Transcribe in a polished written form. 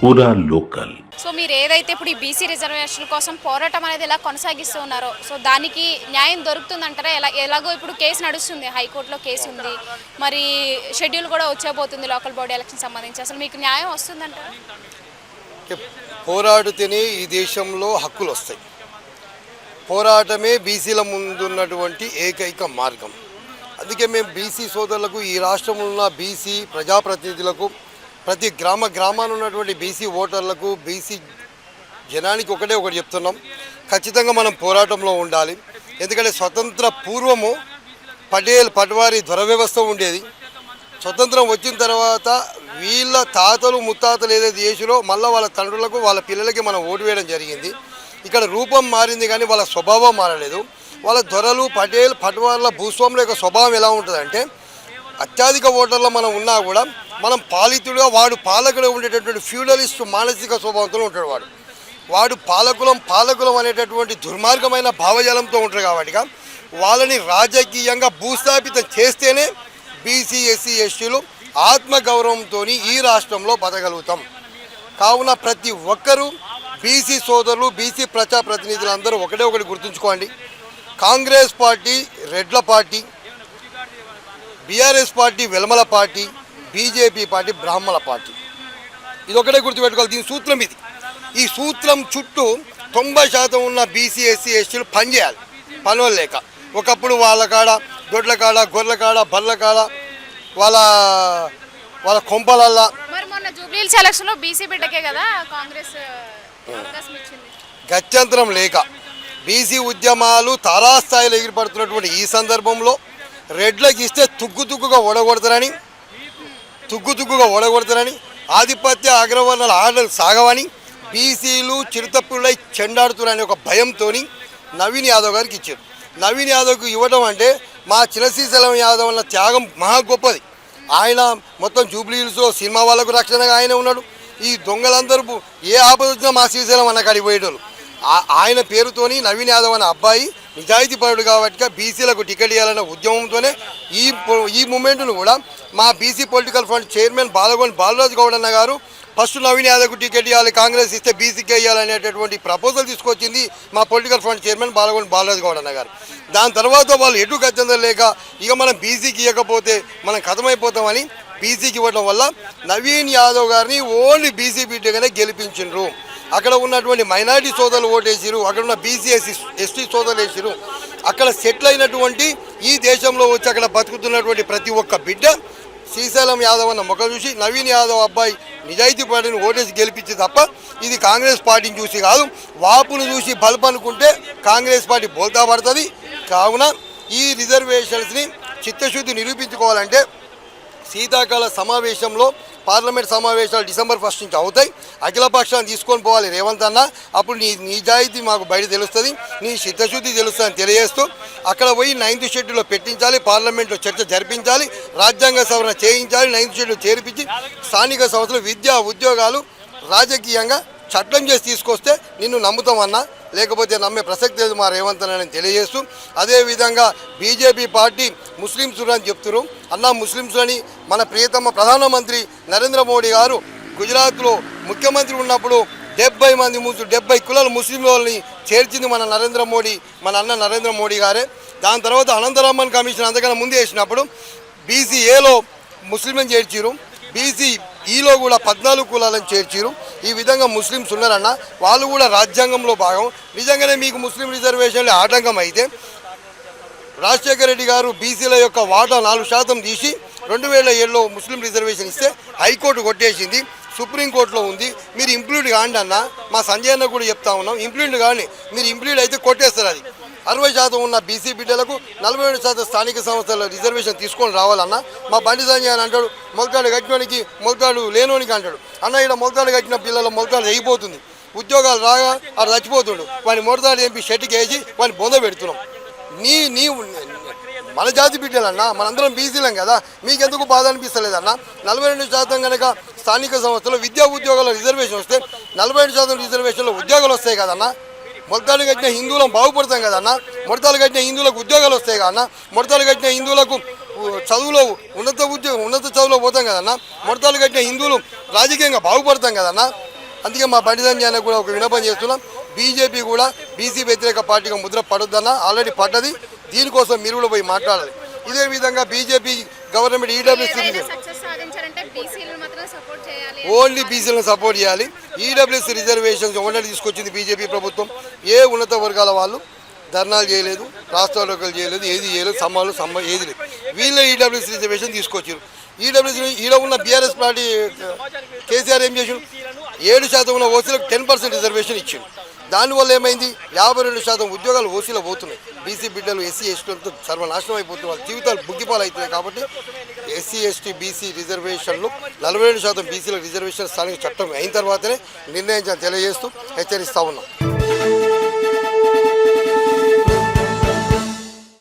పూరా local. So మీరు ఏదైతే ఇప్పుడు ఈ బీసీ రిజర్వేషన్ కోసం పోరాటం అనేది ఎలా కొనసాగిస్తూ ఉన్నారో సో దానికి న్యాయం దొరుకుతుందంటారా? ఎలాగో ఇప్పుడు కేసు నడుస్తుంది, హైకోర్టులో కేసు ఉంది, మరి షెడ్యూల్ కూడా వచ్చేపోతుంది లోకల్ బాడీ ఎలక్షన్ సంబంధించి. అసలు మీకు న్యాయం వస్తుందంటారా? పోరాడితేనే ఈ దేశంలో హక్కులు వస్తాయి. పోరాటమే బీసీల ముందున్నటువంటి ఏకైక మార్గం. అందుకే మేము బీసీ సోదరులకు, ఈ రాష్ట్రంలో ఉన్న బీసీ ప్రజాప్రతినిధులకు, ప్రతి గ్రామాన ఉన్నటువంటి బీసీ ఓటర్లకు, బీసీ జనానికి ఒకటి చెప్తున్నాం, ఖచ్చితంగా మనం పోరాటంలో ఉండాలి. ఎందుకంటే స్వతంత్ర పూర్వము పట్వారీ ధర వ్యవస్థ ఉండేది. స్వతంత్రం వచ్చిన తర్వాత వీళ్ళ తాతలు ముత్తాతలు ఏదైతే చేసిరో మళ్ళీ వాళ్ళ తండ్రులకు వాళ్ళ పిల్లలకి మనం ఓటు వేయడం జరిగింది. ఇక్కడ రూపం మారింది కానీ వాళ్ళ స్వభావం మారలేదు. వాళ్ళ దొరలు పట్వార్ల భూస్వాముల యొక్క స్వభావం ఎలా ఉంటుందంటే, అత్యధిక ఓటర్లో మనం ఉన్నా కూడా మనం పాలితుడుగా, వాడు పాలకుడు ఉండేటటువంటి ఫ్యూడలిస్ట్ మానసిక స్వభావంతో ఉంటాడు. వాడు పాలకులం అనేటటువంటి దుర్మార్గమైన భావజాలంతో ఉంటారు. కాబట్టి వాళ్ళని రాజకీయంగా భూస్థాపితం చేస్తేనే బీసీ ఎస్సీ ఎస్టీలు ఆత్మగౌరవంతో ఈ రాష్ట్రంలో బతకగలుగుతాం. కావున ప్రతి ఒక్కరూ బీసీ సోదరులు, బీసీ ప్రజాప్రతినిధులందరూ ఒకటి గుర్తుంచుకోండి. కాంగ్రెస్ పార్టీ రెడ్ల పార్టీ, బీఆర్ఎస్ పార్టీ వెలమల పార్టీ, బీజేపీ పార్టీ బ్రాహ్మణ పార్టీ. ఇది ఒకటే గుర్తుపెట్టుకోవాలి. దీని సూత్రం ఇది. ఈ సూత్రం చుట్టూ 90% ఉన్న బీసీ ఎస్సీ ఎస్టీలు పనిచేయాలి. పనులు లేక ఒకప్పుడు వాళ్ళ కాడ దొడ్ల కాడ, గొర్రెల కాడ, బర్ల కాడ, వాళ్ళ కొంపలల్లా. మరి మొన్న జూబ్లీహిల్స్ ఎలక్షన్ లో బీసీ బిడ్డకే కదా కాంగ్రెస్ అవకాశం ఇచ్చింది. గత్యంతరం లేక బీసీ ఉద్యమాలు తారాస్థాయిలో ఎగిరిపడుతున్నటువంటి ఈ సందర్భంలో రెడ్లకు ఇస్తే తుగ్గుతుగ్గుగా ఓడగొడతారని, ఆధిపత్య అగ్రవర్ణాల ఆటలు సాగవని, బీసీలు చిరుతప్పులై చెండాడుతున్నారని ఒక భయంతో నవీన్ యాదవ్ గారికి ఇచ్చారు. నవీన్ యాదవ్కి ఇవ్వడం అంటే మా శ్రీశైలం యాదవ్ అన్న త్యాగం మహా గొప్పది. ఆయన మొత్తం జూబ్లీహిల్స్లో సినిమా వాళ్ళకు రక్షణగా ఆయన ఉన్నాడు. ఈ దొంగలందరూ ఏ ఆపద వచ్చినా మా శ్రీశైలం అన్న కాడికి పోయేటోళ్ళు. ఆయన పేరుతోని నవీన్ యాదవ్ అనే అబ్బాయి నిజాయితీ పరుడు కాబట్టి బీసీలకు టికెట్ ఇవ్వాలనే ఉద్యమంతోనే ఈ మూమెంట్ను కూడా మా BC political front chairman Balaraju Goud అన్న గారు ఫస్ట్ నవీన్ యాదవ్కు టికెట్ ఇవ్వాలి, కాంగ్రెస్ ఇస్తే బీసీకే ఇవ్వాలనేటటువంటి ప్రపోజల్ తీసుకొచ్చింది మా political front chairman Balaraju Goud అన్న గారు. దాని తర్వాత వాళ్ళు ఎటు గత్యంతరం లేక ఇక మనం బీసీకి ఇవ్వకపోతే మనం కథమైపోతామని బీసీకి ఇవ్వడం వల్ల నవీన్ యాదవ్ గారిని ఓన్లీ బీసీ బిడ్డగానే గెలిపించిండ్రు. అక్కడ ఉన్నటువంటి మైనారిటీ సోదరులు ఓటేసిరు, అక్కడ ఉన్న బీసీ ఎస్టీ సోదరులు వేసిరు. అక్కడ సెటిల్ అయినటువంటి ఈ దేశంలో వచ్చి అక్కడ బతుకుతున్నటువంటి ప్రతి ఒక్క బిడ్డ శ్రీశైలం యాదవ్ అన్న ముఖం చూసి నవీన్ యాదవ్ అబ్బాయి నిజాయితీ పార్టీని ఓటేసి గెలిపించి తప్ప ఇది కాంగ్రెస్ పార్టీని చూసి కాదు. వాపును చూసి బల్బ్ అనుకుంటే కాంగ్రెస్ పార్టీ బోల్తా పడుతుంది. కావున ఈ రిజర్వేషన్స్ని చిత్తశుద్ధి నిరూపించుకోవాలంటే శీతాకాల సమావేశంలో పార్లమెంట్ సమావేశాలు December 1 నుంచి అవుతాయి. అఖిలపక్షాన్ని తీసుకొని పోవాలి రేవంత్ అన్న. అప్పుడు నీ నిజాయితీ మాకు బయట తెలుస్తుంది, నీ చిత్తశుద్ధి తెలుస్తుందని తెలియజేస్తూ అక్కడ పోయి 9th షెడ్యూల్లో పెట్టించాలి, పార్లమెంట్లో చర్చ జరిపించాలి, రాజ్యాంగ సవరణ చేయించాలి, 9th షెడ్యూల్ చేర్పించి స్థానిక సంస్థలు విద్యా ఉద్యోగాలు రాజకీయంగా చట్టం చేసి తీసుకొస్తే నిన్ను నమ్ముతామన్నా, లేకపోతే నమ్మే ప్రసక్తి లేదు మా రేవంత్ అని తెలియజేస్తూ, అదేవిధంగా బీజేపీ పార్టీ ముస్లింస్ అని చెప్తున్నారు. అన్న ముస్లింస్లని మన ప్రియతమ ప్రధానమంత్రి నరేంద్ర మోడీ గారు గుజరాత్లో ముఖ్యమంత్రి ఉన్నప్పుడు 70 కులాల ముస్లింలని చేర్చింది మన అన్న నరేంద్ర మోడీ గారే. దాని తర్వాత అనంతరామన్ కమిషన్ అంతకన్నా ముందు వేసినప్పుడు బీసీఏలో ముస్లింలను చేర్చిరు, బీసీఈలో కూడా 14 కులాలను చేర్చిరు. ఈ విధంగా ముస్లింస్ ఉన్నారన్న, వాళ్ళు కూడా రాజ్యాంగంలో భాగం. నిజంగానే మీకు ముస్లిం రిజర్వేషన్లు ఆటంకం అయితే రాజశేఖర రెడ్డి గారు బీసీల యొక్క వాటా 4% తీసి 2007లో ముస్లిం రిజర్వేషన్ ఇస్తే హైకోర్టు కొట్టేసింది, సుప్రీంకోర్టులో ఉంది. మీరు ఇంప్లీడ్ కాండి అన్న, మా సంజయ్ అన్న కూడా చెప్తా ఉన్నాం, ఇంప్లీడ్ కానీ మీరు ఇంప్లీడ్ అయితే కొట్టేస్తారు. అది 60% ఉన్న బీసీ బిడ్డలకు 47% స్థానిక సంస్థల రిజర్వేషన్ తీసుకొని రావాలన్నా. మా బండి సంజయ్ అని అంటాడు, మొలకాడు కట్టినోనికి మొలకాడు లేనోనికి అంటాడు. అన్న ఇక్కడ మొలకాడు కట్టిన పిల్లల మొలకాడు అయిపోతుంది, ఉద్యోగాలు రాగా అది చచ్చిపోతుండు, వాడిని మొదటాడు ఎంపీ షెట్కి వేసి వాడిని బొంద పెడుతున్నాం. నీ మన జాతి బిడ్డలన్నా, మనందరం బీసీలం కదా, మీకెందుకు బాధ అనిపిస్తలేదన్న? 42% కనుక స్థానిక సంస్థలు విద్యా ఉద్యోగాల రిజర్వేషన్ వస్తే 42% రిజర్వేషన్లో ఉద్యోగాలు వస్తాయి కదన్నా. మొడతాలు కట్టిన హిందువులను బాగుపడతాం కదన్న, మొడతాలు కట్టిన హిందువులకు ఉద్యోగాలు వస్తాయి కదన్న, మొడతాలు కట్టిన హిందువులకు చదువులో ఉన్నత చదువులో పోతాం కదన్న, మొడతాలు కట్టిన హిందువులు రాజకీయంగా బాగుపడతాం కదన్న. అందుకే మా బండి సంజయ్ కూడా ఒక విన్నపం చేస్తున్నాం, బీజేపీ కూడా బీసీ వ్యతిరేక పార్టీగా ముద్ర పడొద్దన్న, ఆల్రెడీ పడ్డది. దీనికోసం మీరు కూడా పోయి మాట్లాడాలి. ఇదే విధంగా బీజేపీ గవర్నమెంట్ ఈడబ్ల్యూసీ సక్సెస్ సాధించాలంటే బీసీలను మాత్రం సపోర్ట్ చేయాలి. ఓన్లీ బీసీలను సపోర్ట్ చేయాలి. ఈడబ్ల్యూసీ రిజర్వేషన్స్ ఓన్లీ తీసుకొచ్చింది బీజేపీ ప్రభుత్వం. ఏ ఉన్నత వర్గాల వాళ్ళు ధర్నాలు చేయలేదు, రాష్ట్రాలు చేయలేదు, ఏది చేయలేదు, సమ్మాలు ఏది లేదు. వీళ్ళే ఈడబ్ల్యూసీ రిజర్వేషన్ తీసుకొచ్చారు. ఈడబ్ల్యూసీ ఈడ ఉన్న బీఆర్ఎస్ పార్టీ కేసీఆర్ ఏం చేసాడు, 7% ఉన్న ఓసీలకు 10% రిజర్వేషన్ ఇచ్చాడు. దానివల్ల ఏమైంది, 52% ఉద్యోగాలు ఓసీలో పోతున్నాయి. బీసీ బిడ్డలు ఎస్సీ ఎస్టీలతో సర్వనాశనం అయిపోతున్నారు, వాళ్ళ జీవితాలు బుగ్గిపాలు అవుతున్నాయి. కాబట్టి ఎస్సీ ఎస్టీ బీసీ రిజర్వేషన్లు 42% బీసీల రిజర్వేషన్ స్థానిక చట్టం అయిన తర్వాతనే నిర్ణయించాలని తెలియజేస్తూ హెచ్చరిస్తూ ఉన్నాం.